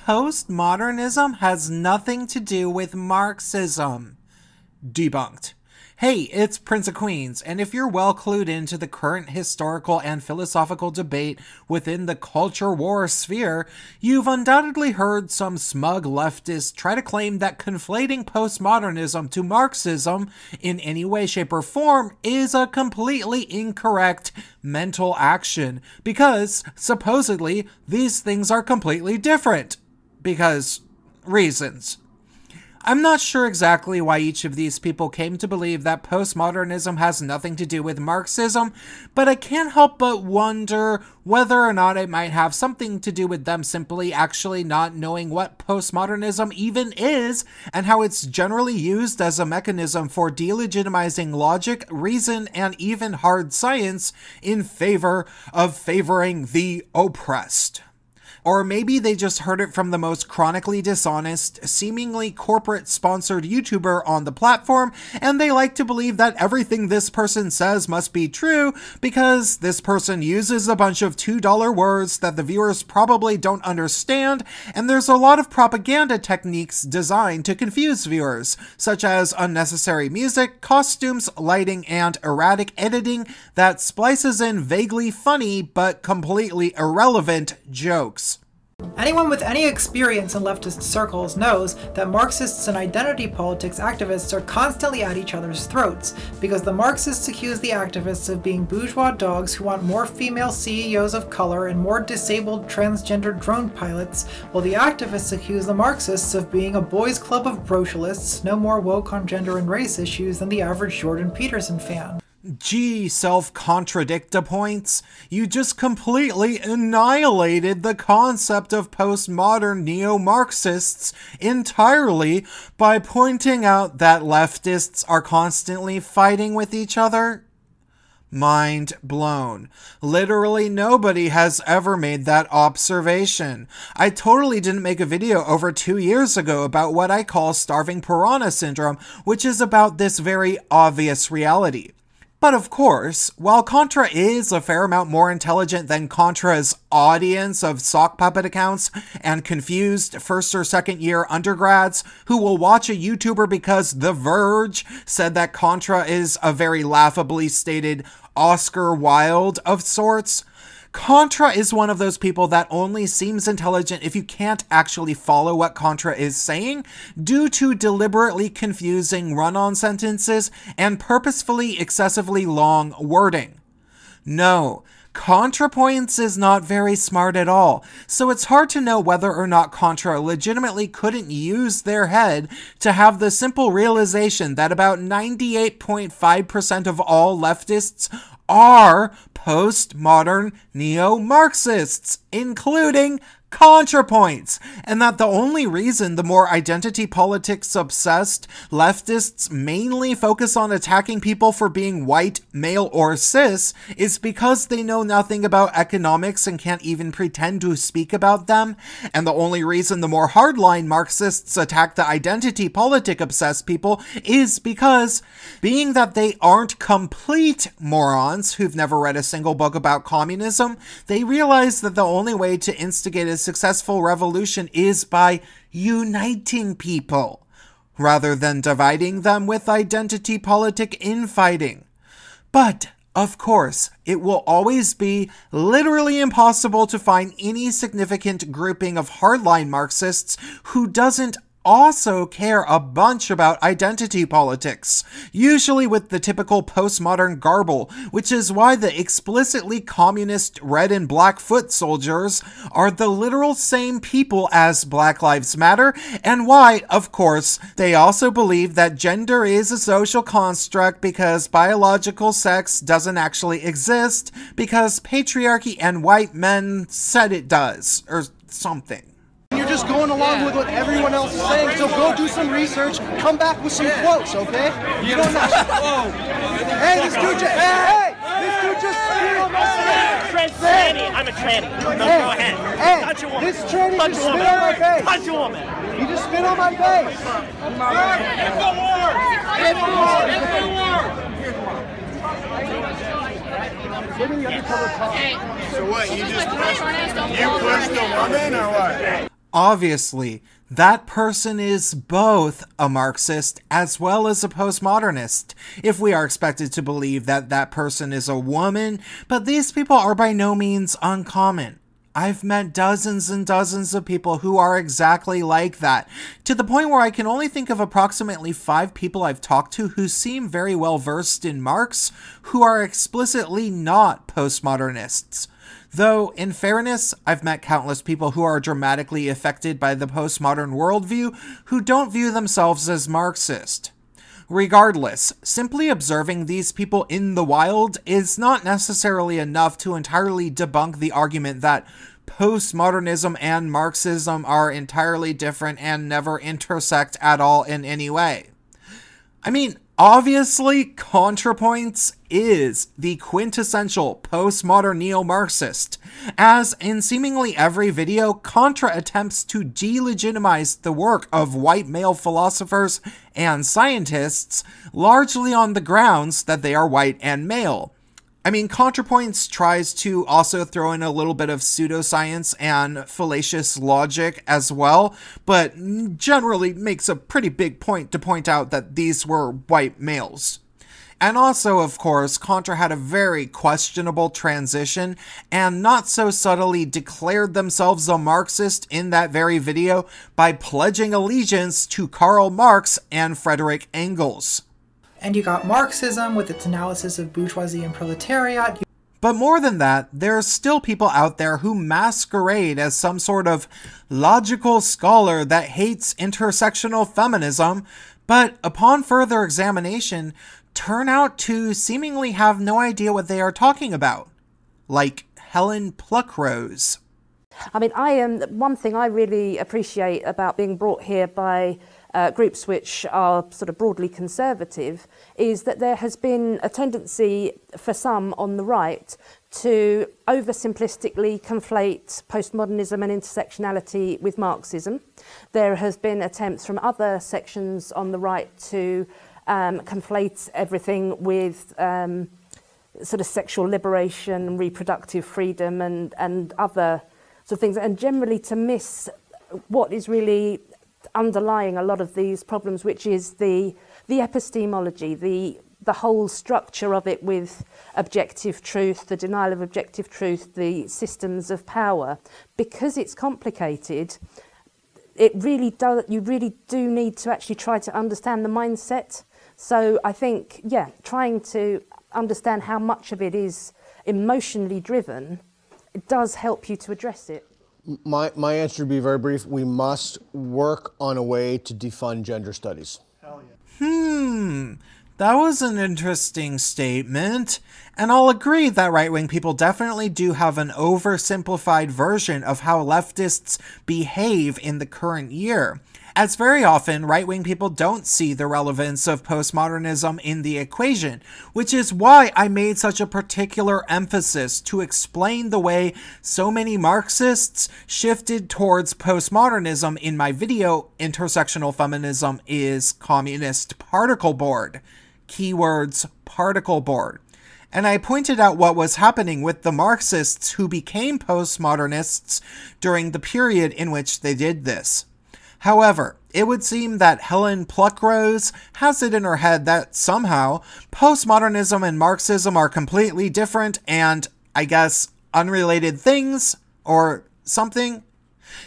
postmodernism has nothing to do with Marxism. Debunked. Hey, it's Prince of Queens, and if you're well clued into the current historical and philosophical debate within the culture war sphere, you've undoubtedly heard some smug leftists try to claim that conflating postmodernism to Marxism in any way, shape, or form is a completely incorrect mental action, because, supposedly, these things are completely different. Because reasons. I'm not sure exactly why each of these people came to believe that postmodernism has nothing to do with Marxism, but I can't help but wonder whether or not it might have something to do with them simply actually not knowing what postmodernism even is, and how it's generally used as a mechanism for delegitimizing logic, reason, and even hard science in favor of favoring the oppressed. Or maybe they just heard it from the most chronically dishonest, seemingly corporate-sponsored YouTuber on the platform, and they like to believe that everything this person says must be true because this person uses a bunch of $2 words that the viewers probably don't understand, and there's a lot of propaganda techniques designed to confuse viewers, such as unnecessary music, costumes, lighting, and erratic editing that splices in vaguely funny but completely irrelevant jokes. Anyone with any experience in leftist circles knows that Marxists and identity politics activists are constantly at each other's throats, because the Marxists accuse the activists of being bourgeois dogs who want more female CEOs of color and more disabled transgender drone pilots, while the activists accuse the Marxists of being a boys' club of brocialists, no more woke on gender and race issues than the average Jordan Peterson fan. Gee, self-contradicta-points, you just completely annihilated the concept of postmodern neo-Marxists entirely by pointing out that leftists are constantly fighting with each other. Mind blown. Literally nobody has ever made that observation. I totally didn't make a video over 2 years ago about what I call starving piranha syndrome, which is about this very obvious reality. But of course, while Contra is a fair amount more intelligent than Contra's audience of sock puppet accounts and confused first or second year undergrads who will watch a YouTuber because The Verge said that Contra is a very laughably stated Oscar Wilde of sorts, Contra is one of those people that only seems intelligent if you can't actually follow what Contra is saying due to deliberately confusing run-on sentences and purposefully excessively long wording. No, ContraPoints is not very smart at all, so it's hard to know whether or not Contra legitimately couldn't use their head to have the simple realization that about 98.5% of all leftists are postmodern neo-Marxists, including ContraPoints, and that the only reason the more identity politics obsessed leftists mainly focus on attacking people for being white, male, or cis is because they know nothing about economics and can't even pretend to speak about them, and the only reason the more hardline Marxists attack the identity politic obsessed people is because, being that they aren't complete morons who've never read a single book about communism, they realize that the only way to instigate a successful revolution is by uniting people, rather than dividing them with identity politic infighting. But, of course, it will always be literally impossible to find any significant grouping of hardline Marxists who doesn't also care a bunch about identity politics, usually with the typical postmodern garble, which is why the explicitly communist red and black foot soldiers are the literal same people as Black Lives Matter, and why, of course, they also believe that gender is a social construct because biological sex doesn't actually exist because patriarchy and white men said it does, or something. You're just going along with what everyone else is saying, so go do some research, come back with some quotes, okay? You don't know. Hey, this dude just, this dude just spit on my face. Tranny. I'm a tranny. No, go ahead. Hey, touch a woman. This tranny just spit on my face. Touch a woman. He just spit on my face. So what, you pushed the woman or what? Obviously, that person is both a Marxist as well as a postmodernist, if we are expected to believe that that person is a woman, but these people are by no means uncommon. I've met dozens and dozens of people who are exactly like that, to the point where I can only think of approximately 5 people I've talked to who seem very well versed in Marx, who are explicitly not postmodernists. Though, in fairness, I've met countless people who are dramatically affected by the postmodern worldview who don't view themselves as Marxist. Regardless, simply observing these people in the wild is not necessarily enough to entirely debunk the argument that postmodernism and Marxism are entirely different and never intersect at all in any way. I mean, obviously, ContraPoints is the quintessential postmodern neo-Marxist, as in seemingly every video, Contra attempts to delegitimize the work of white male philosophers and scientists, largely on the grounds that they are white and male. I mean, ContraPoints tries to also throw in a little bit of pseudoscience and fallacious logic as well, but generally makes a pretty big point to point out that these were white males. And also, of course, Contra had a very questionable transition and not so subtly declared themselves a Marxist in that very video by pledging allegiance to Karl Marx and Friedrich Engels. And you got Marxism with its analysis of bourgeoisie and proletariat. But more than that, there's still people out there who masquerade as some sort of logical scholar that hates intersectional feminism, but upon further examination, turn out to seemingly have no idea what they are talking about. Like Helen Pluckrose. I mean, one thing I really appreciate about being brought here by groups which are sort of broadly conservative is that there has been a tendency for some on the right to oversimplistically conflate postmodernism and intersectionality with Marxism. There has been attempts from other sections on the right to conflate everything with sort of sexual liberation, reproductive freedom and other sort of things, and generally to miss what is really underlying a lot of these problems, which is the epistemology, the whole structure of it with objective truth, the denial of objective truth, the systems of power. Because it's complicated, it really does. You really do need to actually try to understand the mindset. So I think, yeah, trying to understand how much of it is emotionally driven, it does help you to address it. My answer to be very brief: we must work on a way to defund gender studies. Hell yeah. That was an interesting statement, and I'll agree that right-wing people definitely do have an oversimplified version of how leftists behave in the current year, as very often right-wing people don't see the relevance of postmodernism in the equation, which is why I made such a particular emphasis to explain the way so many Marxists shifted towards postmodernism in my video, Intersectional Feminism is Communist Particle Board. Keywords, particle board. And I pointed out what was happening with the Marxists who became postmodernists during the period in which they did this. However, it would seem that Helen Pluckrose has it in her head that somehow postmodernism and Marxism are completely different and, I guess, unrelated things, or something.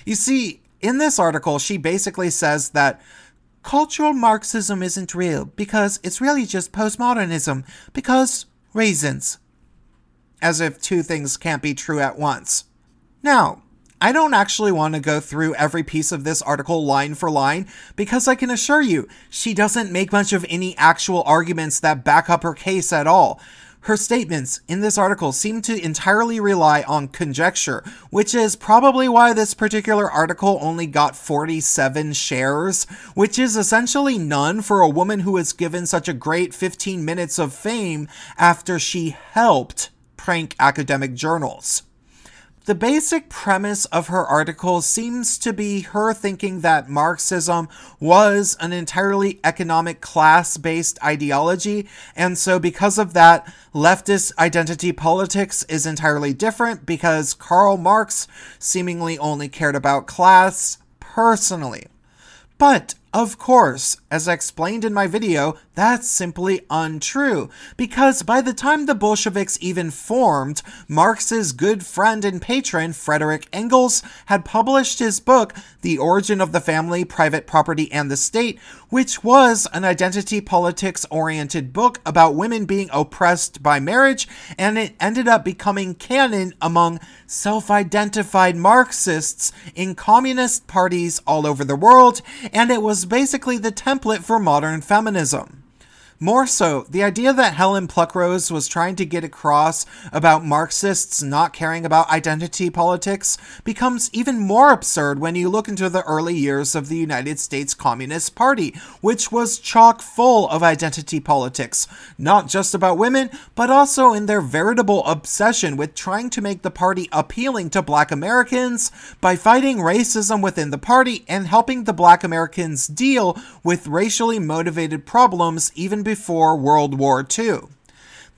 You see, in this article, she basically says that cultural Marxism isn't real because it's really just postmodernism because reasons. As if two things can't be true at once. Now, I don't actually want to go through every piece of this article line for line because I can assure you, she doesn't make much of any actual arguments that back up her case at all. Her statements in this article seem to entirely rely on conjecture, which is probably why this particular article only got 47 shares, which is essentially none for a woman who was given such a great 15 minutes of fame after she helped prank academic journals. The basic premise of her article seems to be her thinking that Marxism was an entirely economic class-based ideology, and so because of that, leftist identity politics is entirely different because Karl Marx seemingly only cared about class personally. But, of course, as I explained in my video, that's simply untrue, because by the time the Bolsheviks even formed, Marx's good friend and patron, Frederick Engels, had published his book, The Origin of the Family, Private Property, and the State, which was an identity politics-oriented book about women being oppressed by marriage, and it ended up becoming canon among self-identified Marxists in communist parties all over the world, and it was basically the template for modern feminism. More so, the idea that Helen Pluckrose was trying to get across about Marxists not caring about identity politics becomes even more absurd when you look into the early years of the United States Communist Party, which was chock full of identity politics, not just about women, but also in their veritable obsession with trying to make the party appealing to Black Americans by fighting racism within the party and helping the Black Americans deal with racially motivated problems even before World War II.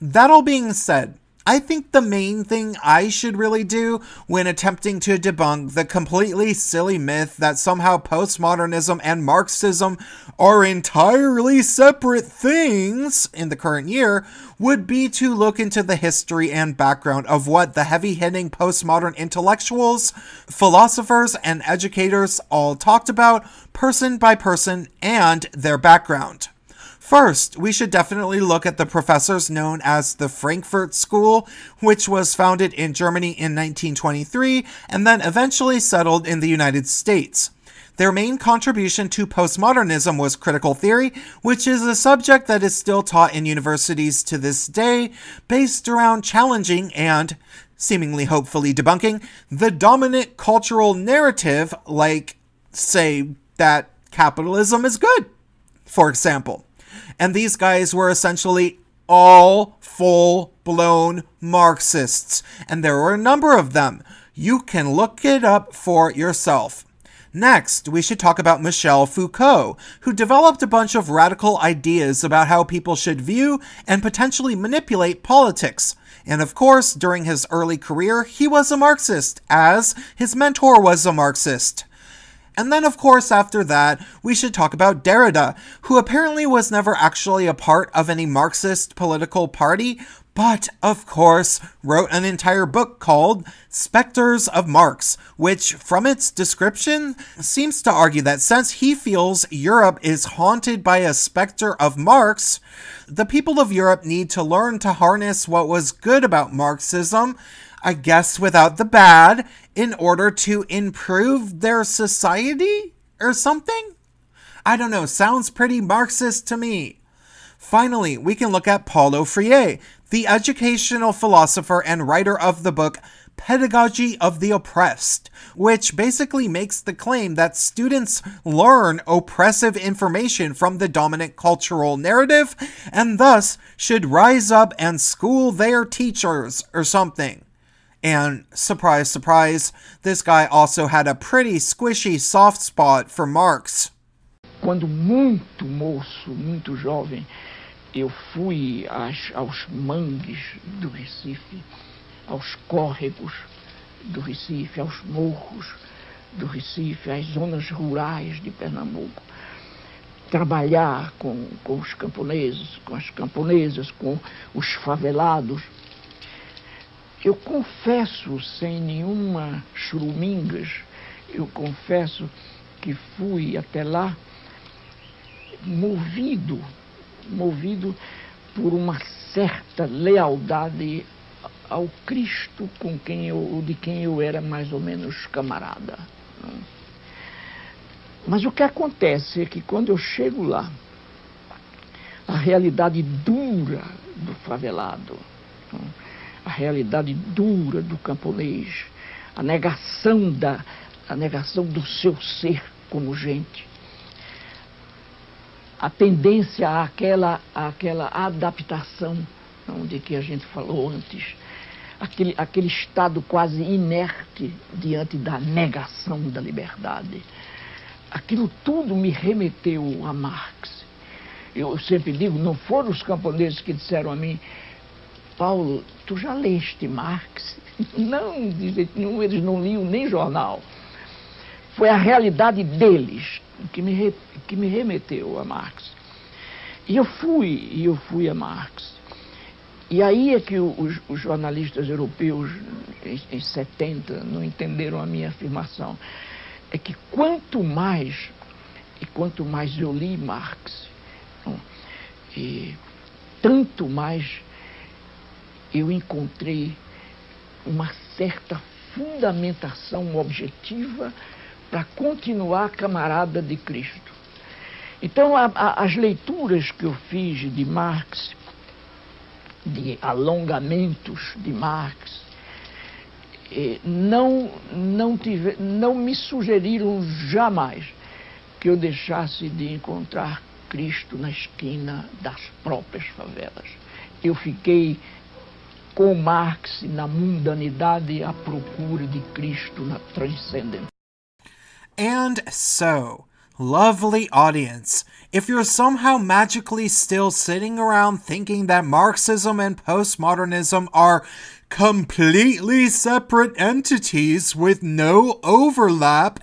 That all being said, I think the main thing I should really do when attempting to debunk the completely silly myth that somehow postmodernism and Marxism are entirely separate things in the current year would be to look into the history and background of what the heavy-hitting postmodern intellectuals, philosophers, and educators all talked about, person by person, and their background. First, we should definitely look at the professors known as the Frankfurt School, which was founded in Germany in 1923 and then eventually settled in the United States. Their main contribution to postmodernism was critical theory, which is a subject that is still taught in universities to this day, based around challenging and, seemingly hopefully debunking, the dominant cultural narrative, like, say, that capitalism is good, for example. And these guys were essentially all full-blown Marxists, and there were a number of them. You can look it up for yourself. Next, we should talk about Michel Foucault, who developed a bunch of radical ideas about how people should view and potentially manipulate politics. And of course, during his early career, he was a Marxist, as his mentor was a Marxist. And then, of course, after that, we should talk about Derrida, who apparently was never actually a part of any Marxist political party, but, of course, wrote an entire book called Spectres of Marx, which, from its description, seems to argue that since he feels Europe is haunted by a specter of Marx, the people of Europe need to learn to harness what was good about Marxism, I guess without the bad, in order to improve their society or something? I don't know, sounds pretty Marxist to me. Finally, we can look at Paulo Freire, the educational philosopher and writer of the book Pedagogy of the Oppressed, which basically makes the claim that students learn oppressive information from the dominant cultural narrative and thus should rise up and school their teachers or something. And, surprise, surprise, this guy also had a pretty squishy soft spot for Marx. Quando muito moço, muito jovem, eu fui aos mangues do Recife, aos córregos do Recife, aos morros do Recife, às zonas rurais de Pernambuco, trabalhar com os camponeses, com as camponesas, com os favelados. Eu confesso, sem nenhuma churumingas, eu confesso que fui até lá movido por uma certa lealdade ao Cristo de quem eu era mais ou menos camarada. Mas o que acontece é que quando eu chego lá, a realidade dura do favelado, a realidade dura do camponês, a negação do seu ser como gente, a tendência àquela adaptação de que a gente falou antes, aquele estado quase inerte diante da negação da liberdade. Aquilo tudo me remeteu a Marx. Eu sempre digo, não foram os camponeses que disseram a mim: Paulo, tu já leste Marx? Não, de jeito nenhum, eles não liam nem jornal. Foi a realidade deles que me remeteu a Marx. E eu fui a Marx. E aí é que os jornalistas europeus, em 70, não entenderam a minha afirmação. É que quanto mais eu li Marx, e tanto mais eu encontrei uma certa fundamentação objetiva para continuar camarada de Cristo. Então, as leituras que eu fiz de Marx, de alongamentos de Marx, não me sugeriram jamais que eu deixasse de encontrar Cristo na esquina das próprias favelas. Eu fiquei com Marx na mundanidade à procura de Cristo na transcendência. And so, lovely audience, if you're somehow magically still sitting around thinking that Marxism and postmodernism are completely separate entities with no overlap,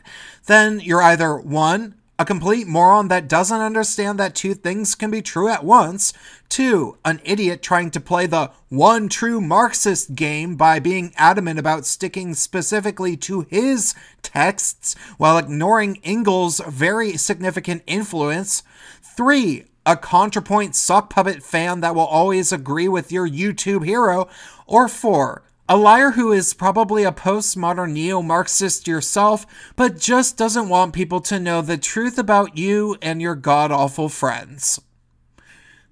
then you're either 1, a complete moron that doesn't understand that two things can be true at once, 2, an idiot trying to play the one true Marxist game by being adamant about sticking specifically to his texts while ignoring Engels' very significant influence, 3, a ContraPoint sock puppet fan that will always agree with your YouTube hero, or 4, a liar who is probably a postmodern neo-Marxist yourself, but just doesn't want people to know the truth about you and your god-awful friends.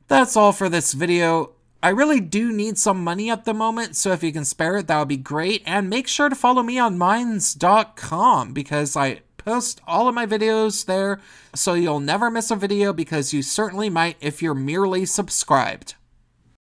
That's all for this video. I really do need some money at the moment, so if you can spare it, that would be great. And make sure to follow me on minds.com, because I post all of my videos there, so you'll never miss a video, because you certainly might if you're merely subscribed.